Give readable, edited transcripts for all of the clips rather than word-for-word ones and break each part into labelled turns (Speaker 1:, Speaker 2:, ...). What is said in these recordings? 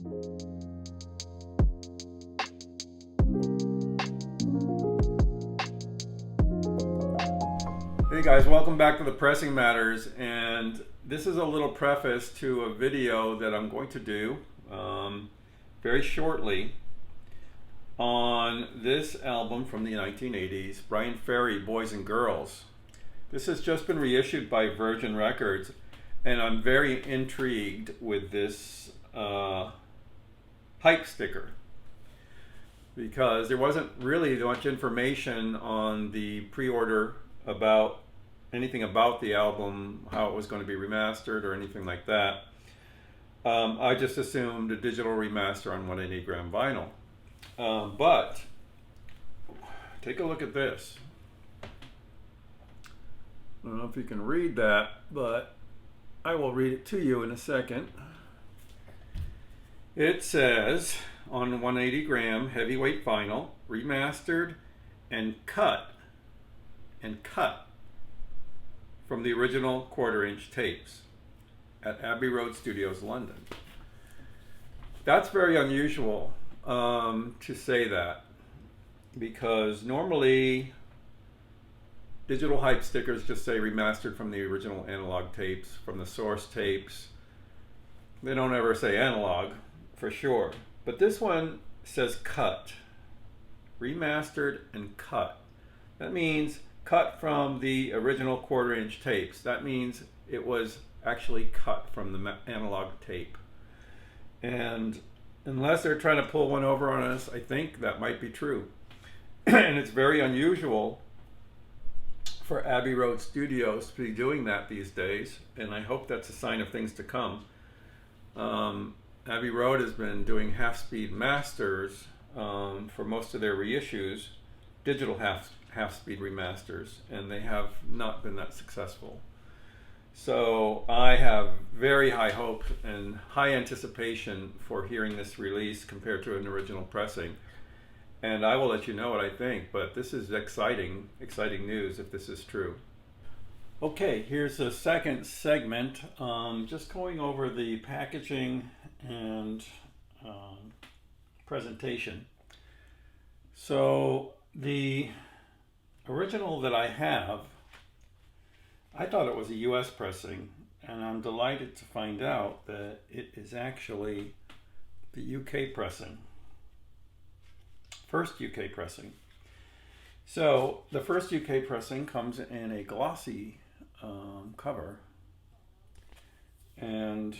Speaker 1: Hey guys, welcome back to the Pressing Matters, and this is a little preface to a video that I'm going to do very shortly on this album from the 1980s, Bryan Ferry, Boys and Girls. This has just been reissued by Virgin Records, and I'm very intrigued with this hype sticker because there wasn't really much information on the pre-order about anything about the album, how it was going to be remastered or anything like that. I just assumed a digital remaster on 180 gram vinyl. But take a look at this. I don't know if you can read that, but I will read it to you in a second. It says, on 180 gram heavyweight vinyl, remastered and cut from the original 1/4-inch tapes at Abbey Road Studios, London. That's very unusual to say that, because normally digital hype stickers just say remastered from the original analog tapes, from the source tapes. They don't ever say analog for sure, but this one says cut, remastered and cut. That means cut from the original 1/4-inch tapes. That means it was actually cut from the analog tape. And unless they're trying to pull one over on us, I think that might be true. And it's very unusual for Abbey Road Studios to be doing that these days, and I hope that's a sign of things to come. Abbey Road has been doing half-speed masters for most of their reissues, digital half-speed remasters, and they have not been that successful. So I have very high hope and high anticipation for hearing this release compared to an original pressing. And I will let you know what I think, but this is exciting news if this is true. Okay, here's the second segment, just going over the packaging and presentation. So the original that I have, I thought it was a US pressing, and I'm delighted to find out that it is actually the UK pressing. First UK pressing. So the first UK pressing comes in a glossy cover, and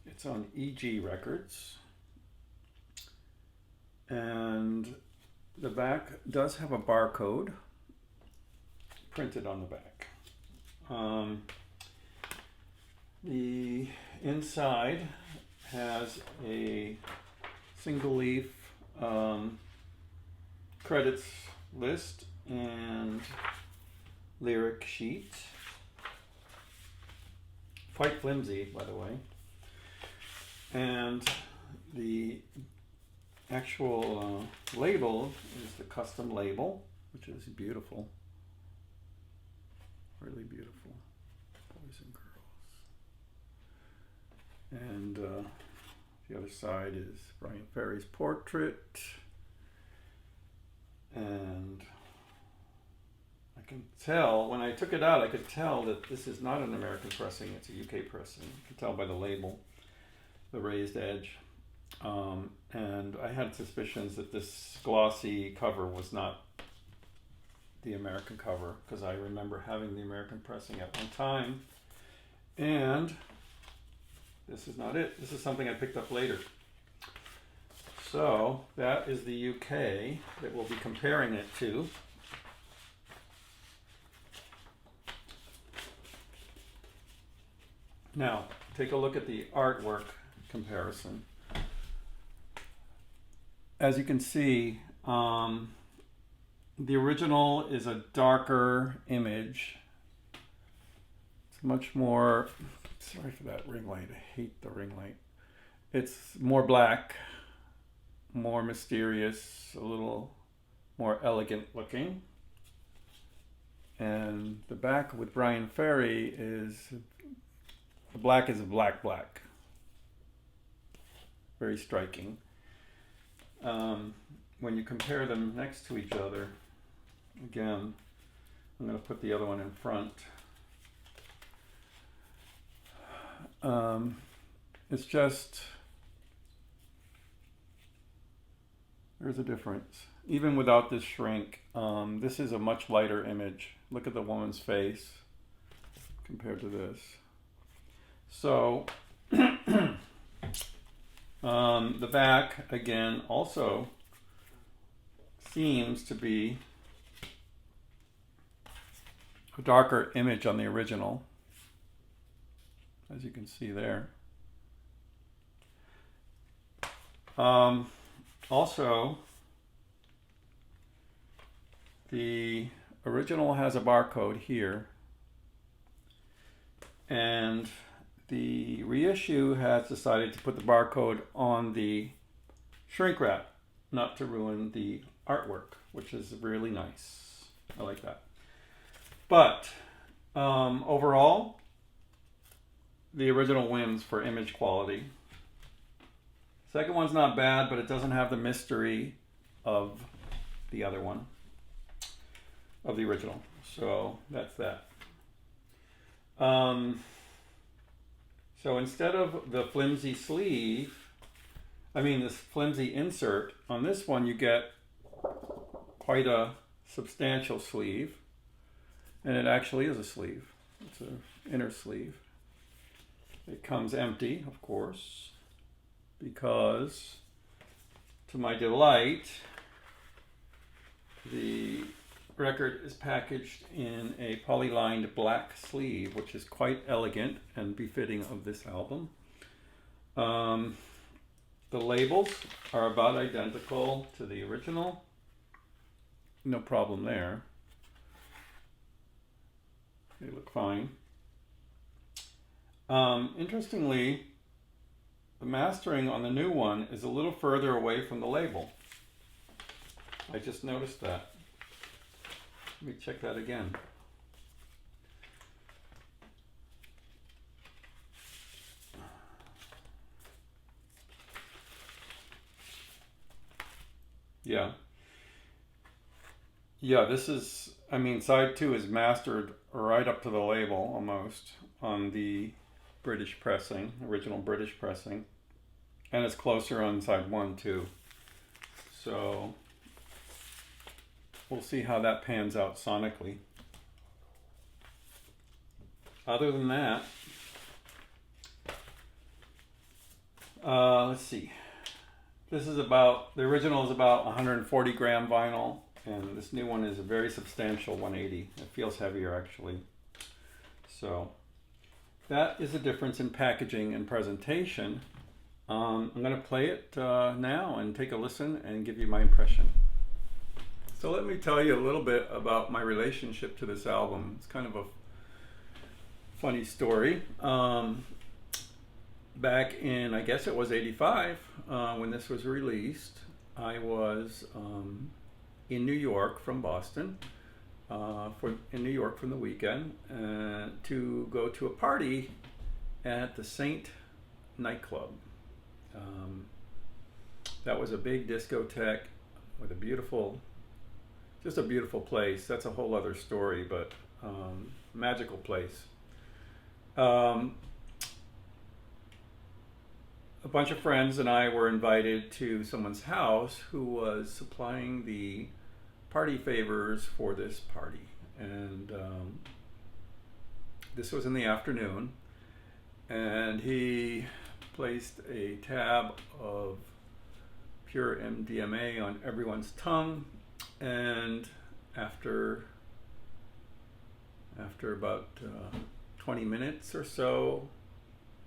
Speaker 1: it's on EG Records, and the back does have a barcode printed on the back. The inside has a single leaf credits list and lyric sheet. Quite flimsy, by the way. And the actual label is the custom label, which is beautiful. Really beautiful. Boys and girls. And the other side is Bryan Ferry's portrait. And I can tell, when I took it out, I could tell that this is not an American pressing, it's a UK pressing. You can tell by the label, the raised edge. And I had suspicions that this glossy cover was not the American cover, because I remember having the American pressing at one time. And this is not it. This is something I picked up later. So that is the UK that we'll be comparing it to. Now, take a look at the artwork comparison. As you can see, the original is a darker image. It's much more, sorry for that ring light, I hate the ring light. It's more black, more mysterious, a little more elegant looking. And the back with Bryan Ferry is, the black is a black. very striking. When you compare them next to each other, again, I'm going to put the other one in front. It's just, there's a difference. Even without this shrink, this is a much lighter image. Look at the woman's face compared to this. So, the back, again, also seems to be a darker image on the original, as you can see there. Also, the original has a barcode here, and the reissue has decided to put the barcode on the shrink wrap, not to ruin the artwork, which is really nice. I like that. But overall, the original wins for image quality. Second one's not bad, but it doesn't have the mystery of the other one, of the original. So that's that. So instead of the flimsy sleeve, this flimsy insert, on this one you get quite a substantial sleeve. And it actually is a sleeve. It's an inner sleeve. It comes empty, of course, because, to my delight, the record is packaged in a polylined black sleeve, which is quite elegant and befitting of this album. The labels are about identical to the original. No problem there. They look fine. Interestingly, the mastering on the new one is a little further away from the label. I just noticed that. Let me check that again. Yeah, this is, side 2 is mastered right up to the label almost on the British pressing, original British pressing. And it's closer on side 1 too. So we'll see how that pans out sonically. Other than that, let's see. The original is about 140 gram vinyl, and this new one is a very substantial 180. It feels heavier actually. So that is a difference in packaging and presentation. I'm going to play it now and take a listen and give you my impression. So let me tell you a little bit about my relationship to this album. It's kind of a funny story. Back in, I guess it was 85, when this was released, I was in New York from Boston, in New York from the weekend, to go to a party at the Saint nightclub. That was a big discotheque with just a beautiful place. That's a whole other story, but magical place. A bunch of friends and I were invited to someone's house who was supplying the party favors for this party. And this was in the afternoon, and he placed a tab of pure MDMA on everyone's tongue, and after about 20 minutes or so,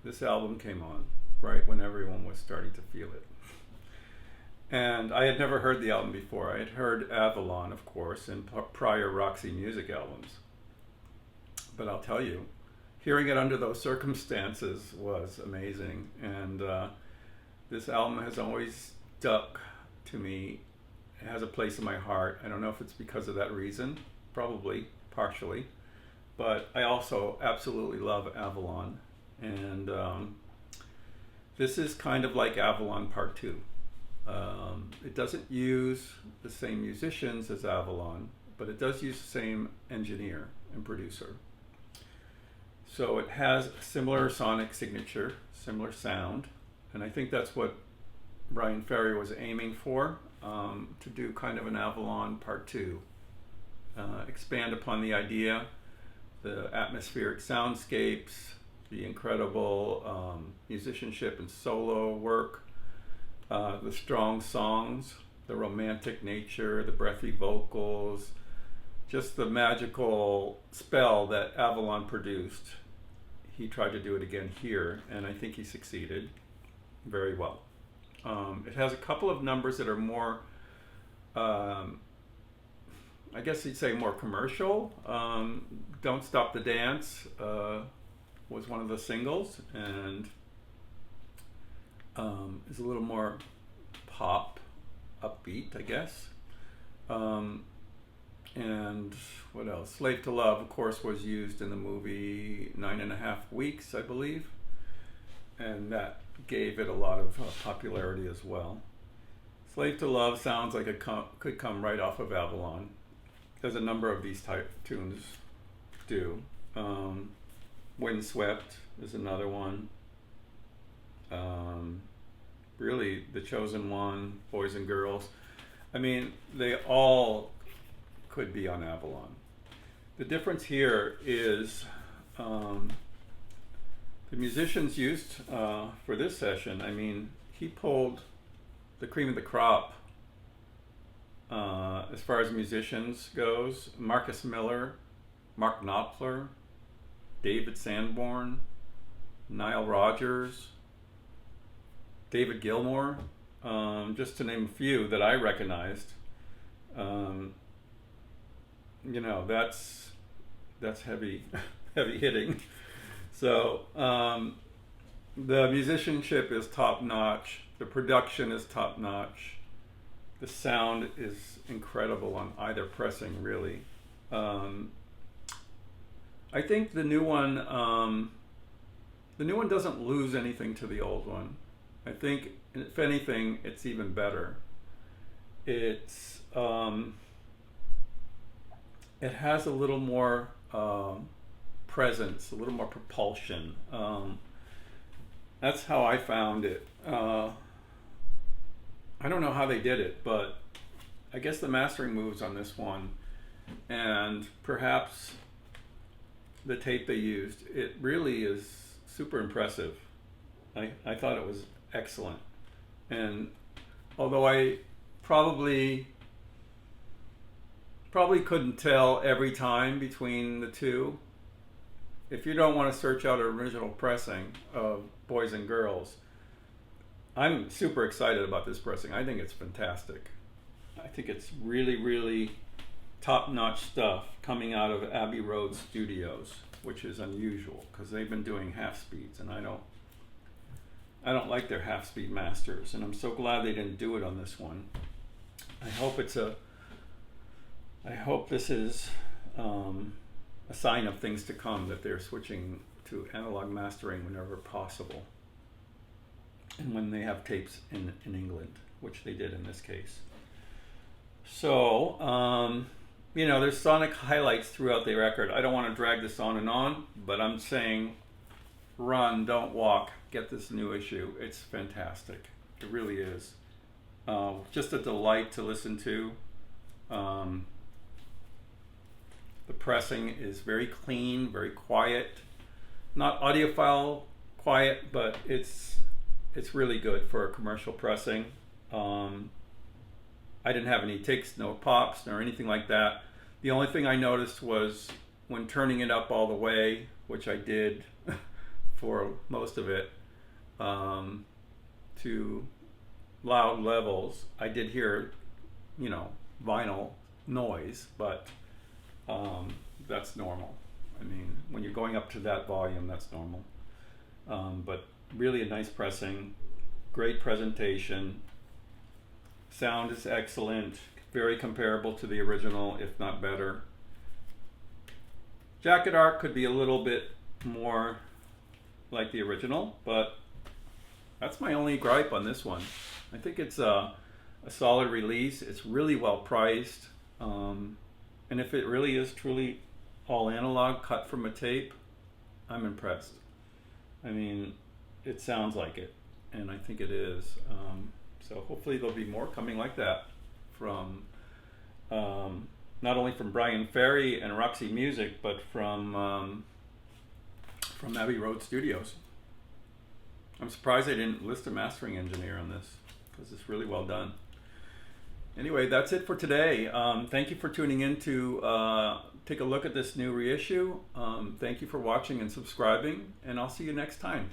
Speaker 1: this album came on, right when everyone was starting to feel it. And I had never heard the album before. I had heard Avalon, of course, in prior Roxy Music albums. But I'll tell you, hearing it under those circumstances was amazing. And this album has always stuck to me. It has a place in my heart. I don't know if it's because of that reason, probably, partially. But I also absolutely love Avalon. And This is kind of like Avalon Part 2. It doesn't use the same musicians as Avalon, but it does use the same engineer and producer. So it has a similar sonic signature, similar sound, and I think that's what Bryan Ferry was aiming for, to do kind of an Avalon Part 2. Expand upon the idea, the atmospheric soundscapes, the incredible musicianship and solo work, the strong songs, the romantic nature, the breathy vocals, just the magical spell that Avalon produced. He tried to do it again here, and I think he succeeded very well. It has a couple of numbers that are more, I guess you'd say more commercial. Don't Stop the Dance was one of the singles, and is a little more pop, upbeat, I guess. And what else? Slave to Love, of course, was used in the movie 9.5 Weeks, I believe. And that gave it a lot of popularity as well. Slave to Love sounds like it could come right off of Avalon. There's a number of these type tunes do. Windswept is another one. Really, The Chosen One, Boys and Girls. I mean, they all could be on Avalon. The difference here is the musicians used for this session. I mean, he pulled the cream of the crop as far as musicians goes. Marcus Miller, Mark Knopfler, David Sanborn, Nile Rodgers, David Gilmour, just to name a few that I recognized. You know, that's heavy heavy hitting. So the musicianship is top notch, the production is top notch, the sound is incredible on either pressing, really. I think the new one doesn't lose anything to the old one. I think, if anything, it's even better. It's it has a little more presence, a little more propulsion. That's how I found it. I don't know how they did it, but I guess the mastering moves on this one, and perhaps the tape they used, it really is super impressive. I thought it was excellent. And although I probably couldn't tell every time between the two, if you don't want to search out an original pressing of Boys and Girls, I'm super excited about this pressing. I think it's fantastic. I think it's really, really top-notch stuff coming out of Abbey Road Studios, which is unusual because they've been doing half speeds, and I don't like their half speed masters, and I'm so glad they didn't do it on this one. I hope this is a sign of things to come, that they're switching to analog mastering whenever possible, and when they have tapes in England, which they did in this case. So, you know, there's sonic highlights throughout the record. I don't want to drag this on and on, but I'm saying run, don't walk. Get this new issue. It's fantastic. It really is. Just a delight to listen to. The pressing is very clean, very quiet. Not audiophile quiet, but it's really good for a commercial pressing. I didn't have any ticks, no pops, nor anything like that. The only thing I noticed was when turning it up all the way, which I did for most of it, to loud levels, I did hear, you know, vinyl noise, but that's normal. I mean, when you're going up to that volume, that's normal. But really a nice pressing, great presentation. Sound is excellent, very comparable to the original, if not better. Jacket art could be a little bit more like the original, but That's my only gripe on this one. I think it's a solid release. It's really well priced. And if it really is truly all analog cut from a tape, I'm impressed. I mean, it sounds like it, and I think it is. So hopefully there'll be more coming like that from not only from Bryan Ferry and Roxy Music, but from Abbey Road Studios. I'm surprised they didn't list a mastering engineer on this, because it's really well done. Anyway, that's it for today. Thank you for tuning in to take a look at this new reissue. Thank you for watching and subscribing, and I'll see you next time.